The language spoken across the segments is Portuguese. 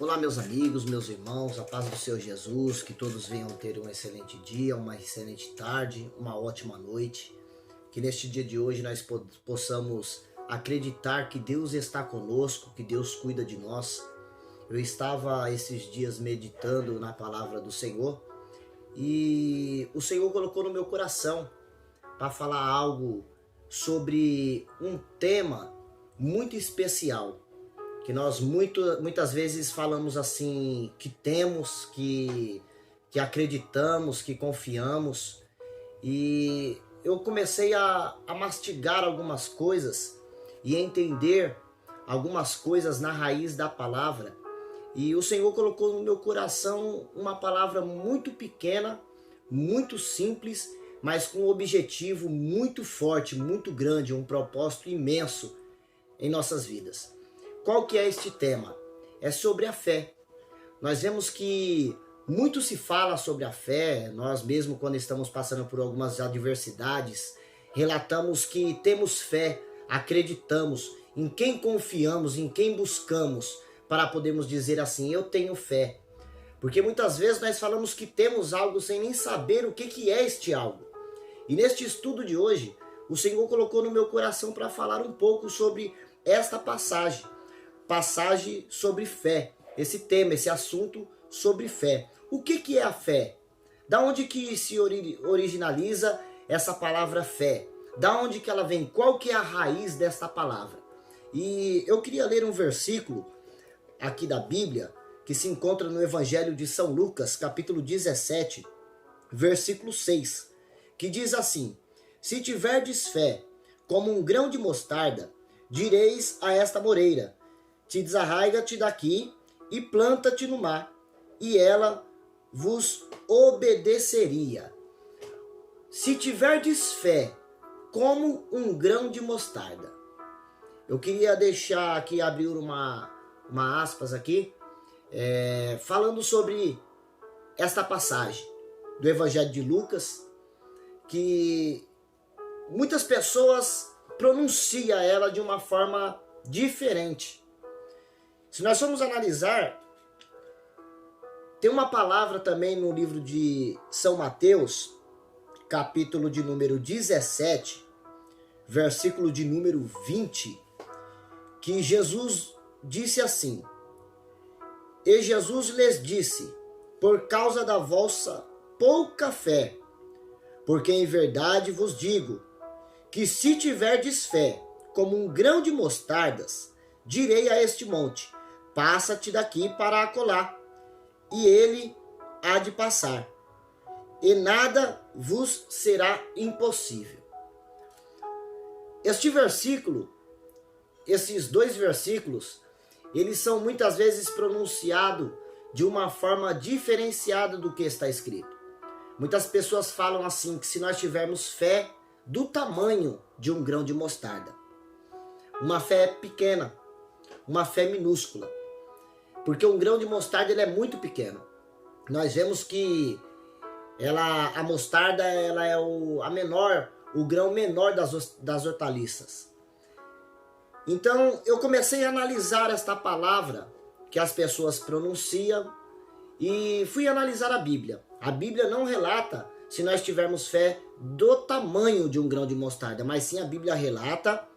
Olá, meus amigos, meus irmãos, a paz do Senhor Jesus, que todos venham ter um excelente dia, uma excelente tarde, uma ótima noite. Que neste dia de hoje nós possamos acreditar que Deus está conosco, que Deus cuida de nós. Eu estava esses dias meditando na palavra do Senhor e o Senhor colocou no meu coração para falar algo sobre um tema muito especial. Que nós muitas vezes falamos assim, que temos, que acreditamos, que confiamos. E eu comecei a mastigar algumas coisas e entender algumas coisas na raiz da palavra. E o Senhor colocou no meu coração uma palavra muito pequena, muito simples, mas com um objetivo muito forte, muito grande, um propósito imenso em nossas vidas. Qual que é este tema? É sobre a fé. Nós vemos que muito se fala sobre a fé, nós mesmo quando estamos passando por algumas adversidades, relatamos que temos fé, acreditamos, em quem confiamos, em quem buscamos, para podermos dizer assim, eu tenho fé. Porque muitas vezes nós falamos que temos algo sem nem saber o que é este algo. E neste estudo de hoje, o Senhor colocou no meu coração para falar um pouco sobre esta passagem sobre fé, esse tema, esse assunto sobre fé. O que é a fé? Da onde que se originaliza essa palavra fé? Da onde que ela vem? Qual que é a raiz desta palavra? E eu queria ler um versículo aqui da Bíblia, que se encontra no Evangelho de São Lucas, capítulo 17, versículo 6, que diz assim: se tiverdes fé como um grão de mostarda, direis a esta moreira, te desarraiga-te daqui e planta-te no mar, e ela vos obedeceria. Se tiverdes fé como um grão de mostarda. Eu queria deixar aqui, abrir uma aspas aqui, falando sobre esta passagem do Evangelho de Lucas, que muitas pessoas pronunciam ela de uma forma diferente. Se nós formos analisar, tem uma palavra também no livro de São Mateus, capítulo de número 17, versículo de número 20, que Jesus disse assim: e Jesus lhes disse, por causa da vossa pouca fé, porque em verdade vos digo, que se tiverdes fé como um grão de mostardas, direi a este monte, passa-te daqui para acolá, e ele há de passar, e nada vos será impossível. Este versículo, esses dois versículos, eles são muitas vezes pronunciados de uma forma diferenciada do que está escrito. Muitas pessoas falam assim, que se nós tivermos fé do tamanho de um grão de mostarda, uma fé pequena, uma fé minúscula, porque um grão de mostarda ele é muito pequeno. Nós vemos que a mostarda ela é o grão menor das hortaliças. Então eu comecei a analisar esta palavra que as pessoas pronunciam e fui analisar a Bíblia. A Bíblia não relata se nós tivermos fé do tamanho de um grão de mostarda, mas sim a Bíblia relata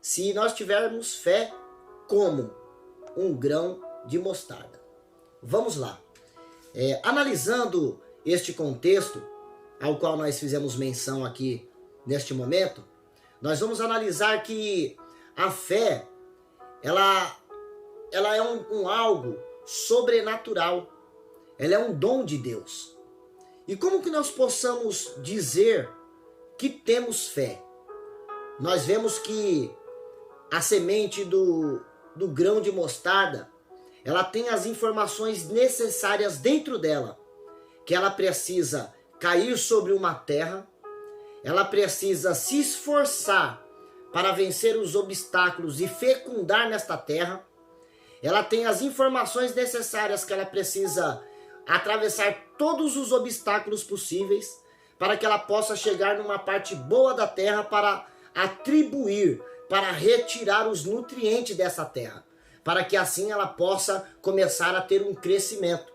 se nós tivermos fé como um grão de mostarda. Vamos lá. Analisando este contexto ao qual nós fizemos menção aqui neste momento, nós vamos analisar que a fé ela é um algo sobrenatural. Ela é um dom de Deus. E como que nós possamos dizer que temos fé? Nós vemos que a semente do grão de mostarda, ela tem as informações necessárias dentro dela, que ela precisa cair sobre uma terra, ela precisa se esforçar para vencer os obstáculos e fecundar nesta terra, ela tem as informações necessárias que ela precisa atravessar todos os obstáculos possíveis, para que ela possa chegar numa parte boa da terra para atribuir, para retirar os nutrientes dessa terra, para que assim ela possa começar a ter um crescimento.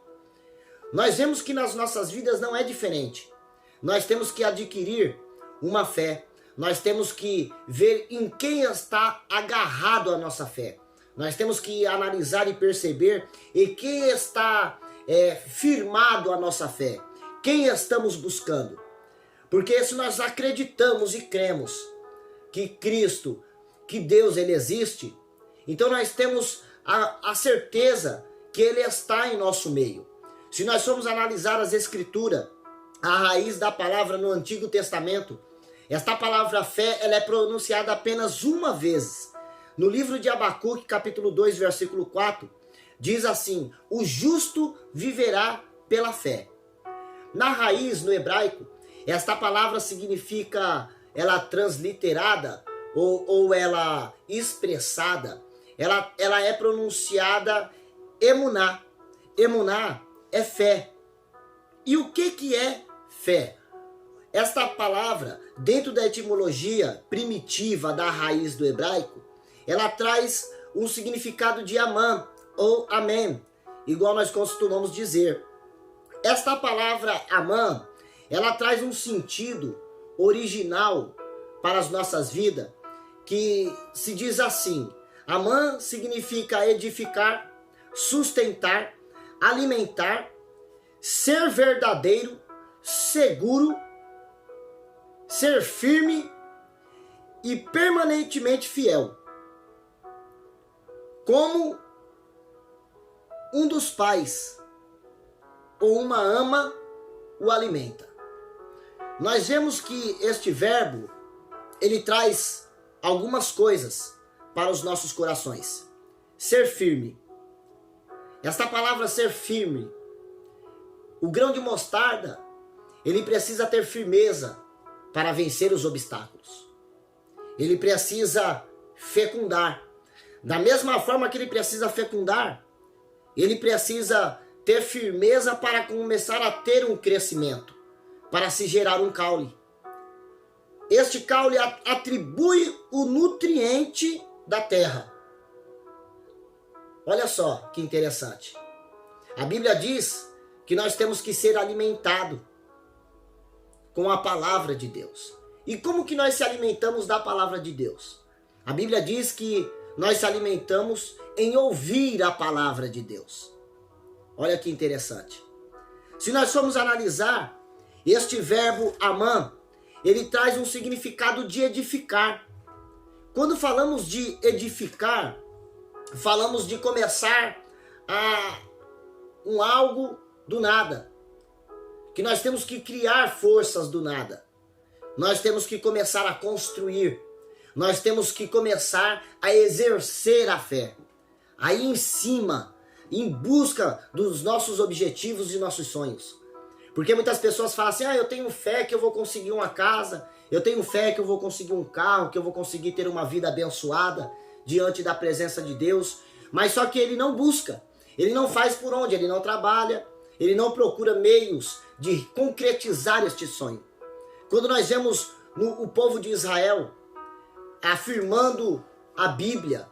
Nós vemos que nas nossas vidas não é diferente. Nós temos que adquirir uma fé. Nós temos que ver em quem está agarrado a nossa fé. Nós temos que analisar e perceber em quem está firmado a nossa fé. Quem estamos buscando. Porque se nós acreditamos e cremos que Cristo, que Deus, Ele existe, então nós temos a certeza que Ele está em nosso meio. Se nós formos analisar as Escrituras, a raiz da palavra no Antigo Testamento, esta palavra fé, ela é pronunciada apenas uma vez. No livro de Abacuque, capítulo 2, versículo 4, diz assim: o justo viverá pela fé. Na raiz, no hebraico, esta palavra significa, ela transliterada, ou ela expressada, ela é pronunciada emuná. Emuná é fé. E o que é fé? Esta palavra, dentro da etimologia primitiva da raiz do hebraico, ela traz um significado de amã ou amém, igual nós costumamos dizer. Esta palavra amã, ela traz um sentido original para as nossas vidas, que se diz assim: amã significa edificar, sustentar, alimentar, ser verdadeiro, seguro, ser firme e permanentemente fiel. Como um dos pais ou uma ama o alimenta. Nós vemos que este verbo, ele traz algumas coisas para os nossos corações. Ser firme. Esta palavra ser firme, o grão de mostarda, ele precisa ter firmeza para vencer os obstáculos. Ele precisa fecundar. Da mesma forma que ele precisa fecundar, ele precisa ter firmeza para começar a ter um crescimento, para se gerar um caule. Este caule atribui o nutriente da terra. Olha só que interessante. A Bíblia diz que nós temos que ser alimentados com a palavra de Deus. E como que nós se alimentamos da palavra de Deus? A Bíblia diz que nós se alimentamos em ouvir a palavra de Deus. Olha que interessante. Se nós formos analisar, este verbo amã, ele traz um significado de edificar. Quando falamos de edificar, falamos de começar algo do nada. Que nós temos que criar forças do nada. Nós temos que começar a construir. Nós temos que começar a exercer a fé. Aí em cima, em busca dos nossos objetivos e nossos sonhos. Porque muitas pessoas falam assim: eu tenho fé que eu vou conseguir uma casa, eu tenho fé que eu vou conseguir um carro, que eu vou conseguir ter uma vida abençoada diante da presença de Deus. Mas só que ele não busca, ele não faz por onde, ele não trabalha, ele não procura meios de concretizar este sonho. Quando nós vemos o povo de Israel afirmando a Bíblia,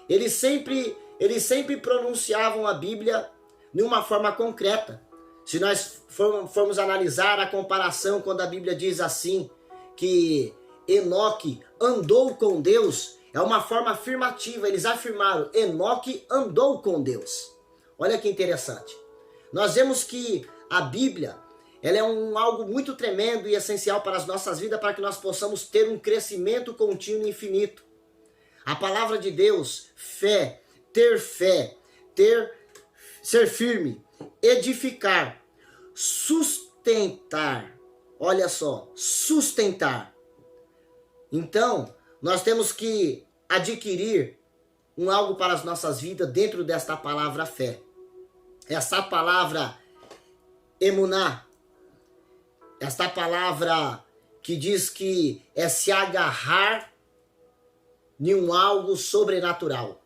eles sempre pronunciavam a Bíblia de uma forma concreta. Se nós formos analisar a comparação, quando a Bíblia diz assim, que Enoque andou com Deus, é uma forma afirmativa. Eles afirmaram: Enoque andou com Deus. Olha que interessante. Nós vemos que a Bíblia, ela é algo muito tremendo e essencial para as nossas vidas, para que nós possamos ter um crescimento contínuo e infinito. A palavra de Deus, fé, ser firme, edificar, sustentar. Olha só, sustentar. Então, nós temos que adquirir algo para as nossas vidas dentro desta palavra fé. Essa palavra emuná, esta palavra que diz que é se agarrar em algo sobrenatural.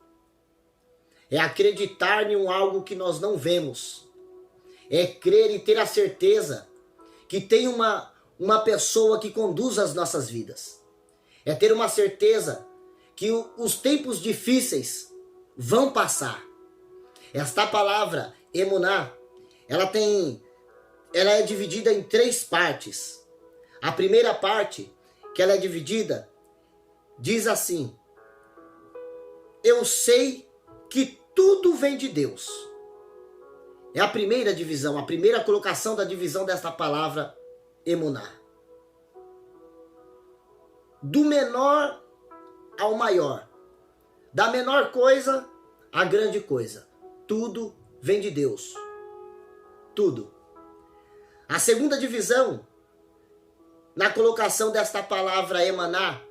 É acreditar em algo que nós não vemos. É crer e ter a certeza que tem uma pessoa que conduz as nossas vidas. É ter uma certeza que os tempos difíceis vão passar. Esta palavra, emuná, ela é dividida em 3 partes. A primeira parte, que ela é dividida, diz assim: eu sei que tudo vem de Deus. É a primeira divisão, a primeira colocação da divisão desta palavra, emuná. Do menor ao maior, da menor coisa à grande coisa, tudo vem de Deus. Tudo. A segunda divisão, na colocação desta palavra emanar,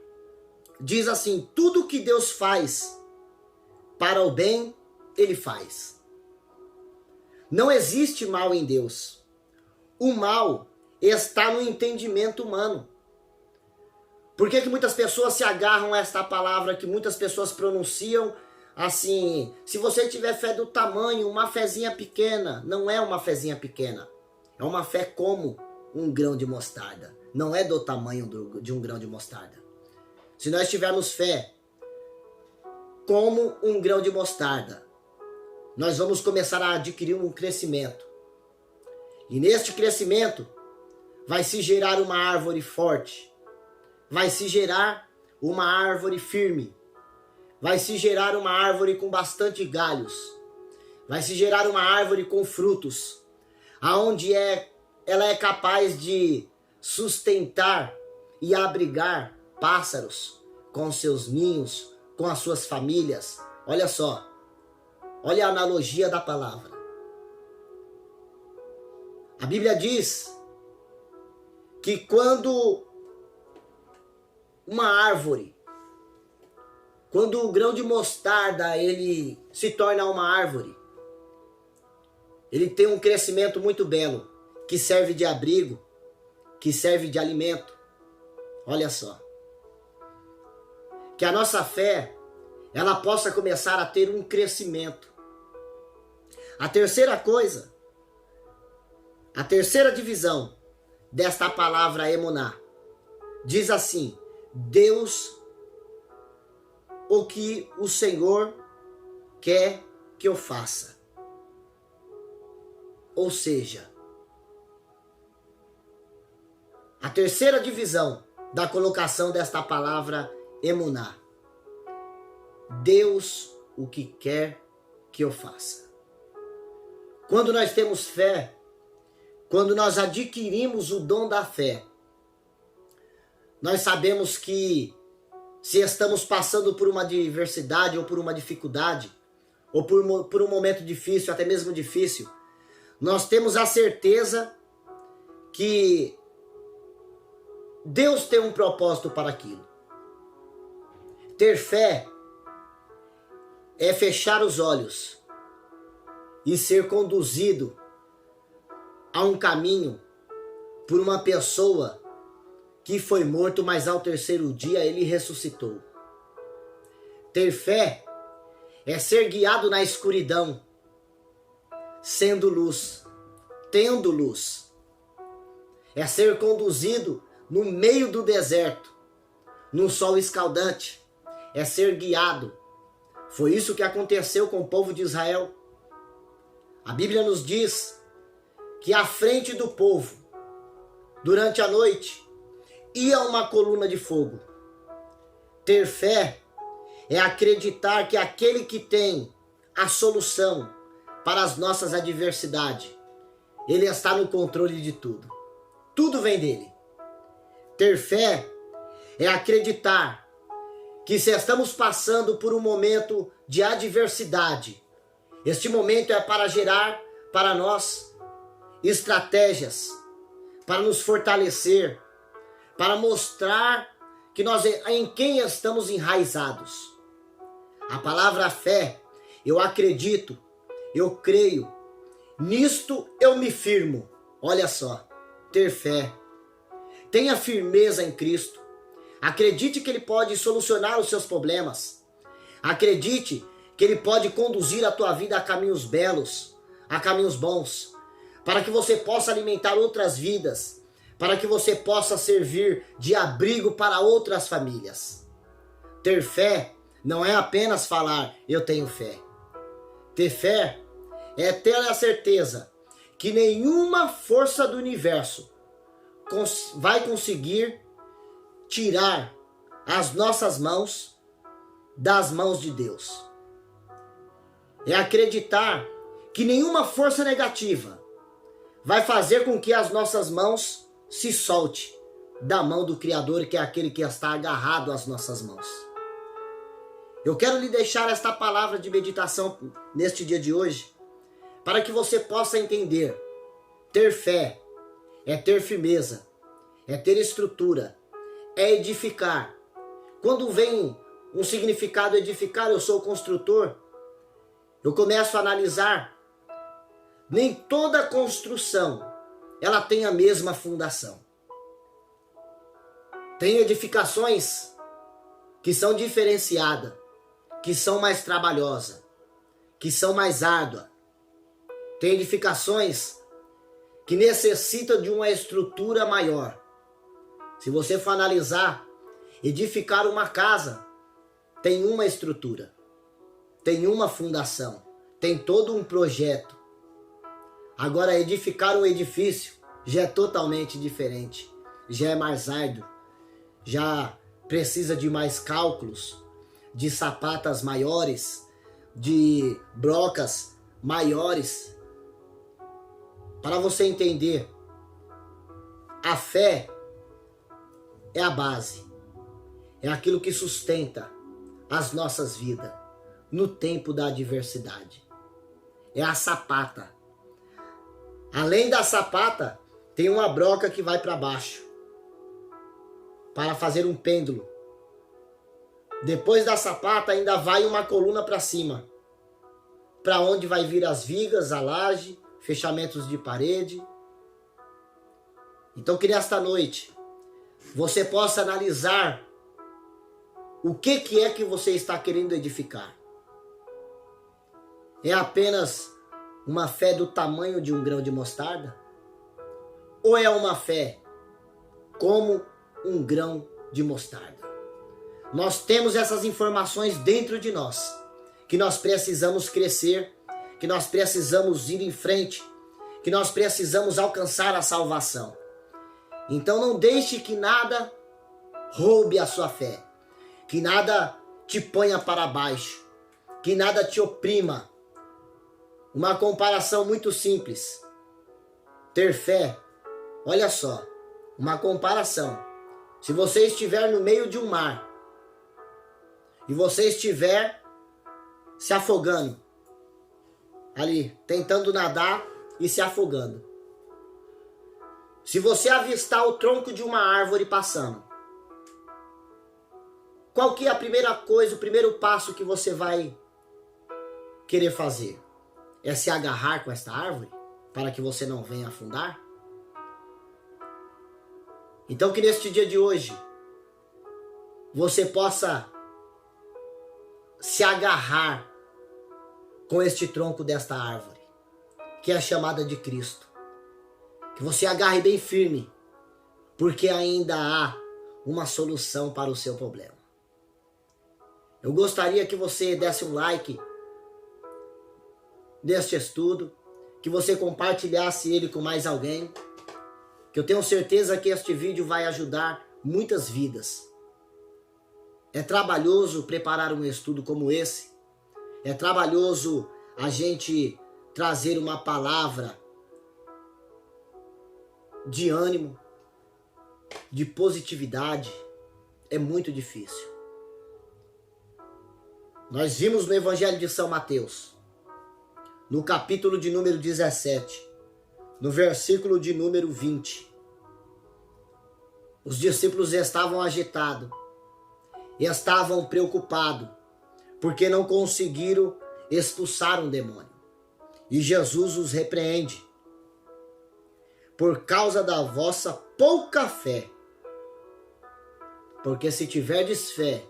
diz assim: tudo que Deus faz para o bem, Ele faz. Não existe mal em Deus. O mal está no entendimento humano. Por que muitas pessoas se agarram a esta palavra que muitas pessoas pronunciam assim: se você tiver fé do tamanho, uma fezinha pequena? Não é uma fezinha pequena. É uma fé como um grão de mostarda. Não é do tamanho de um grão de mostarda. Se nós tivermos fé como um grão de mostarda, nós vamos começar a adquirir um crescimento. E neste crescimento vai se gerar uma árvore forte. Vai se gerar uma árvore firme. Vai se gerar uma árvore com bastante galhos. Vai se gerar uma árvore com frutos, aonde ela é capaz de sustentar e abrigar pássaros com seus ninhos, com as suas famílias. Olha só, olha a analogia da palavra. A Bíblia diz que quando uma árvore, quando o grão de mostarda ele se torna uma árvore, ele tem um crescimento muito belo, que serve de abrigo, que serve de alimento. Olha só. Que a nossa fé, ela possa começar a ter um crescimento. A terceira coisa, a terceira divisão desta palavra emuná, diz assim: Deus, o que o Senhor quer que eu faça. Ou seja, a terceira divisão da colocação desta palavra emuná: Deus, o que quer que eu faça. Quando nós temos fé, quando nós adquirimos o dom da fé, nós sabemos que se estamos passando por uma adversidade ou por uma dificuldade, ou por um momento difícil, até mesmo difícil, nós temos a certeza que Deus tem um propósito para aquilo. Ter fé é fechar os olhos e ser conduzido a um caminho por uma pessoa que foi morto, mas ao terceiro dia ele ressuscitou. Ter fé é ser guiado na escuridão, sendo luz, tendo luz. É ser conduzido no meio do deserto, num sol escaldante. É ser guiado. Foi isso que aconteceu com o povo de Israel. A Bíblia nos diz que à frente do povo, durante a noite, ia uma coluna de fogo. Ter fé é acreditar que aquele que tem a solução para as nossas adversidades, ele está no controle de tudo. Tudo vem dele. Ter fé é acreditar que se estamos passando por um momento de adversidade, este momento é para gerar para nós estratégias, para nos fortalecer, para mostrar que nós em quem estamos enraizados. A palavra fé, eu acredito, eu creio, nisto eu me firmo. Olha só, ter fé. Tenha firmeza em Cristo. Acredite que Ele pode solucionar os seus problemas. Acredite que Ele pode conduzir a tua vida a caminhos belos, a caminhos bons, para que você possa alimentar outras vidas, para que você possa servir de abrigo para outras famílias. Ter fé não é apenas falar eu tenho fé. Ter fé é ter a certeza que nenhuma força do universo vai conseguir tirar as nossas mãos das mãos de Deus. É acreditar que nenhuma força negativa vai fazer com que as nossas mãos se solte da mão do Criador, que é aquele que está agarrado às nossas mãos. Eu quero lhe deixar esta palavra de meditação neste dia de hoje, para que você possa entender. Ter fé é ter firmeza, é ter estrutura, é edificar. Quando vem um significado edificar, eu sou construtor, eu começo a analisar. Nem toda construção ela tem a mesma fundação. Tem edificações que são diferenciadas, que são mais trabalhosas, que são mais árduas. Tem edificações que necessitam de uma estrutura maior. Se você for analisar, edificar uma casa tem uma estrutura, tem uma fundação, tem todo um projeto. Agora, edificar um edifício já é totalmente diferente, já é mais árduo, já precisa de mais cálculos, de sapatas maiores, de brocas maiores. Para você entender, a fé é a base, é aquilo que sustenta as nossas vidas no tempo da adversidade. É a sapata. Além da sapata, tem uma broca que vai para baixo, para fazer um pêndulo. Depois da sapata ainda vai uma coluna para cima, para onde vai vir as vigas, a laje, fechamentos de parede. Então que nesta noite você possa analisar o que é que você está querendo edificar. É apenas uma fé do tamanho de um grão de mostarda? Ou é uma fé como um grão de mostarda? Nós temos essas informações dentro de nós, que nós precisamos crescer, que nós precisamos ir em frente, que nós precisamos alcançar a salvação. Então não deixe que nada roube a sua fé, que nada te ponha para baixo, que nada te oprima. Uma comparação muito simples. Ter fé, olha só, uma comparação. Se você estiver no meio de um mar e você estiver se afogando, ali, tentando nadar e se afogando. Se você avistar o tronco de uma árvore passando, qual que é a primeira coisa, o primeiro passo que você vai querer fazer? É se agarrar com esta árvore para que você não venha afundar? Então que neste dia de hoje você possa se agarrar com este tronco desta árvore, que é a chamada de Cristo. Que você agarre bem firme, porque ainda há uma solução para o seu problema. Eu gostaria que você desse um like deste estudo, que você compartilhasse ele com mais alguém, que eu tenho certeza que este vídeo vai ajudar muitas vidas. É trabalhoso preparar um estudo como esse, é trabalhoso a gente trazer uma palavra de ânimo, de positividade, é muito difícil. Nós vimos no Evangelho de São Mateus, no capítulo de número 17, no versículo de número 20. Os discípulos estavam agitados, estavam preocupados, porque não conseguiram expulsar um demônio. E Jesus os repreende. Por causa da vossa pouca fé. Porque se tiverdes fé,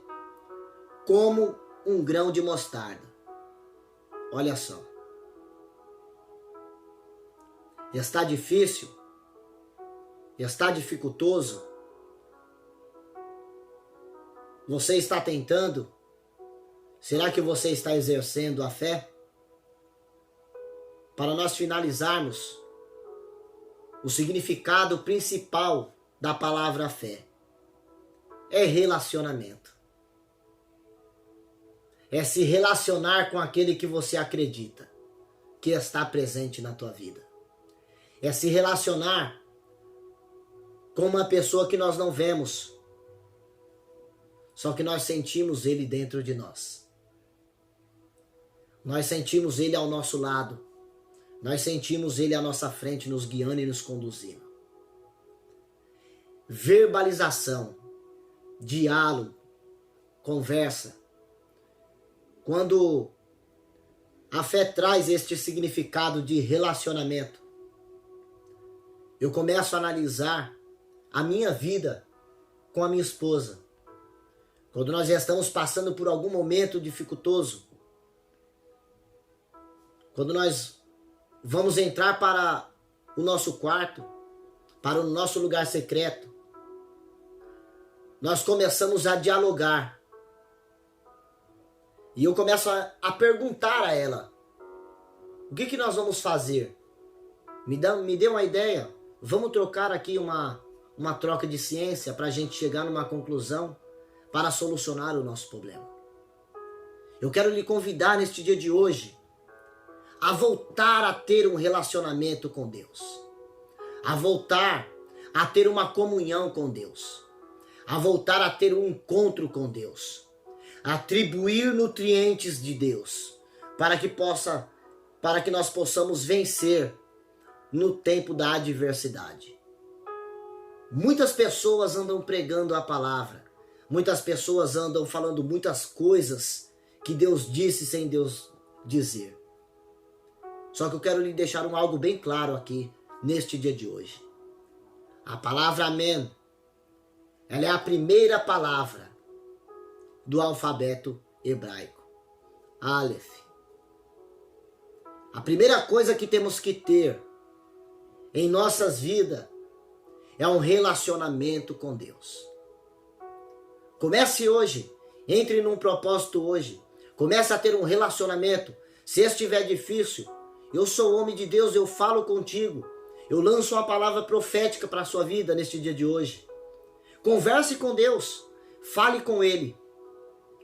como um grão de mostarda. Olha só. Está difícil? Está dificultoso? Você está tentando? Será que você está exercendo a fé? Para nós finalizarmos, o significado principal da palavra fé é relacionamento. É se relacionar com aquele que você acredita que está presente na tua vida. É se relacionar com uma pessoa que nós não vemos, só que nós sentimos ele dentro de nós. Nós sentimos ele ao nosso lado. Nós sentimos ele à nossa frente, nos guiando e nos conduzindo. Verbalização, diálogo, conversa. Quando a fé traz este significado de relacionamento, eu começo a analisar a minha vida com a minha esposa. Quando nós já estamos passando por algum momento dificultoso, quando nós vamos entrar para o nosso quarto, para o nosso lugar secreto, nós começamos a dialogar. E eu começo a perguntar a ela, o que nós vamos fazer? Me dê uma ideia. Vamos trocar aqui uma troca de ciência para a gente chegar numa conclusão para solucionar o nosso problema. Eu quero lhe convidar neste dia de hoje a voltar a ter um relacionamento com Deus. A voltar a ter uma comunhão com Deus. A voltar a ter um encontro com Deus. Atribuir nutrientes de Deus para que nós possamos vencer no tempo da adversidade. Muitas pessoas andam pregando a palavra. Muitas pessoas andam falando muitas coisas que Deus disse sem Deus dizer. Só que eu quero lhe deixar algo bem claro aqui neste dia de hoje. A palavra amém, ela é a primeira palavra do alfabeto hebraico. Aleph. A primeira coisa que temos que ter em nossas vidas é um relacionamento com Deus. Comece hoje, entre num propósito hoje, comece a ter um relacionamento. Se estiver difícil, eu sou homem de Deus, eu falo contigo, eu lanço uma palavra profética para a sua vida neste dia de hoje. Converse com Deus, fale com Ele,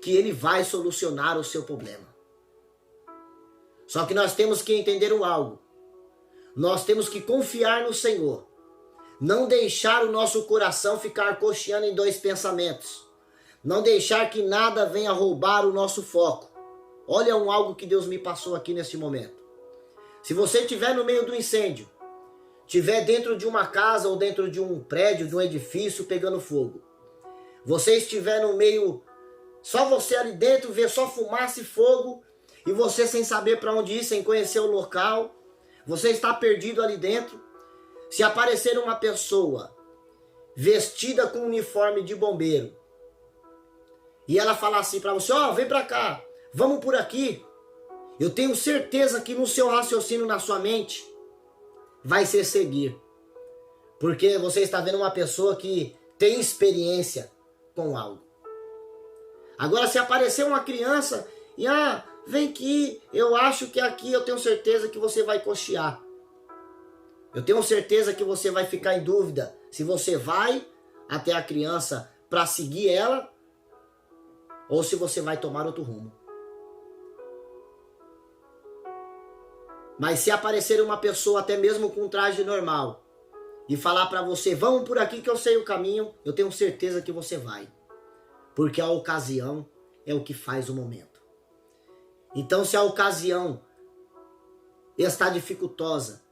que Ele vai solucionar o seu problema. Só que nós temos que entender algo. Nós temos que confiar no Senhor. Não deixar o nosso coração ficar cocheando em dois pensamentos. Não deixar que nada venha roubar o nosso foco. Olha algo que Deus me passou aqui neste momento. Se você estiver no meio do incêndio, estiver dentro de uma casa ou dentro de um prédio, de um edifício pegando fogo, você estiver no meio, só você ali dentro, vê só fumaça e fogo, e você sem saber para onde ir, sem conhecer o local, você está perdido ali dentro. Se aparecer uma pessoa vestida com um uniforme de bombeiro, e ela falar assim para você, vem para cá, vamos por aqui, eu tenho certeza que no seu raciocínio, na sua mente, vai ser seguir. Porque você está vendo uma pessoa que tem experiência com algo. Agora, se aparecer uma criança e, vem aqui, eu acho que aqui eu tenho certeza que você vai cochear. Eu tenho certeza que você vai ficar em dúvida se você vai até a criança para seguir ela ou se você vai tomar outro rumo. Mas se aparecer uma pessoa até mesmo com um traje normal e falar para você, vamos por aqui que eu sei o caminho, eu tenho certeza que você vai. Porque a ocasião é o que faz o momento. Então, se a ocasião está dificultosa,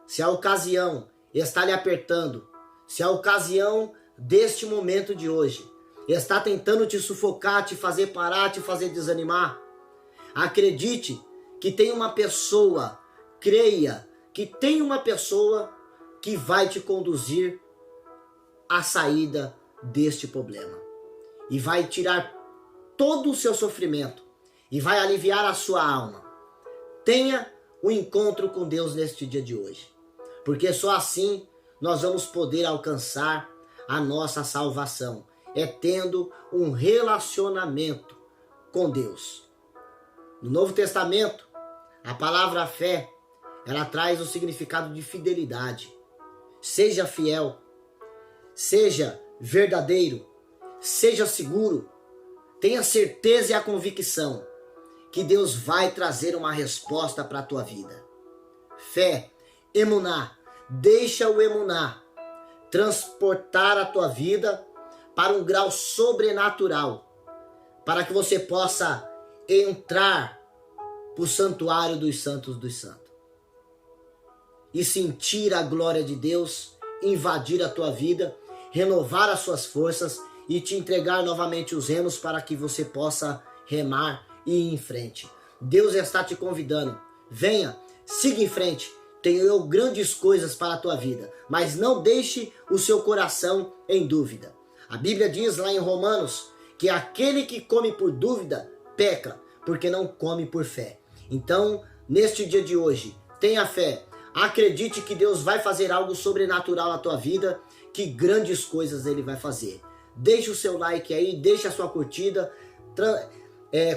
se a ocasião está lhe apertando, se a ocasião deste momento de hoje está tentando te sufocar, te fazer parar, te fazer desanimar, acredite que tem uma pessoa, creia que tem uma pessoa que vai te conduzir à saída deste problema. E vai tirar todo o seu sofrimento. E vai aliviar a sua alma. Tenha um encontro com Deus neste dia de hoje. Porque só assim nós vamos poder alcançar a nossa salvação. É tendo um relacionamento com Deus. No Novo Testamento, a palavra fé, ela traz o significado de fidelidade. Seja fiel, seja verdadeiro, seja seguro, tenha certeza e a convicção que Deus vai trazer uma resposta para a tua vida. Fé, emuná, deixa o emuná transportar a tua vida para um grau sobrenatural, para que você possa entrar para o santuário dos santos e sentir a glória de Deus invadir a tua vida, renovar as suas forças e te entregar novamente os remos para que você possa remar e ir em frente. Deus está te convidando. Venha, siga em frente. Tenho eu grandes coisas para a tua vida, mas não deixe o seu coração em dúvida. A Bíblia diz lá em Romanos que aquele que come por dúvida peca, porque não come por fé. Então, neste dia de hoje, tenha fé. Acredite que Deus vai fazer algo sobrenatural na tua vida, que grandes coisas Ele vai fazer. Deixe o seu like aí, deixe a sua curtida,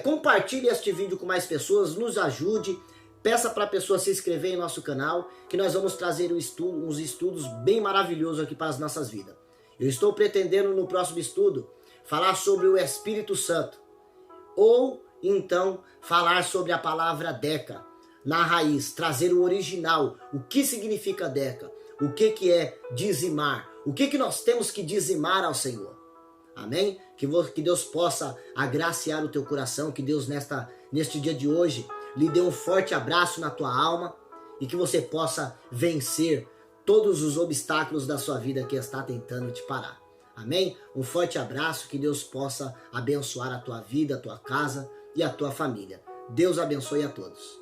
compartilhe este vídeo com mais pessoas, nos ajude, peça para a pessoa se inscrever em nosso canal, que nós vamos trazer uns estudos bem maravilhosos aqui para as nossas vidas. Eu estou pretendendo no próximo estudo falar sobre o Espírito Santo, ou então falar sobre a palavra Deca, na raiz, trazer o original, o que significa Deca, o que é dizimar, o que nós temos que dizimar ao Senhor. Amém? Que Deus possa agraciar o teu coração, que Deus neste dia de hoje lhe dê um forte abraço na tua alma e que você possa vencer todos os obstáculos da sua vida que está tentando te parar. Amém? Um forte abraço, que Deus possa abençoar a tua vida, a tua casa e a tua família. Deus abençoe a todos.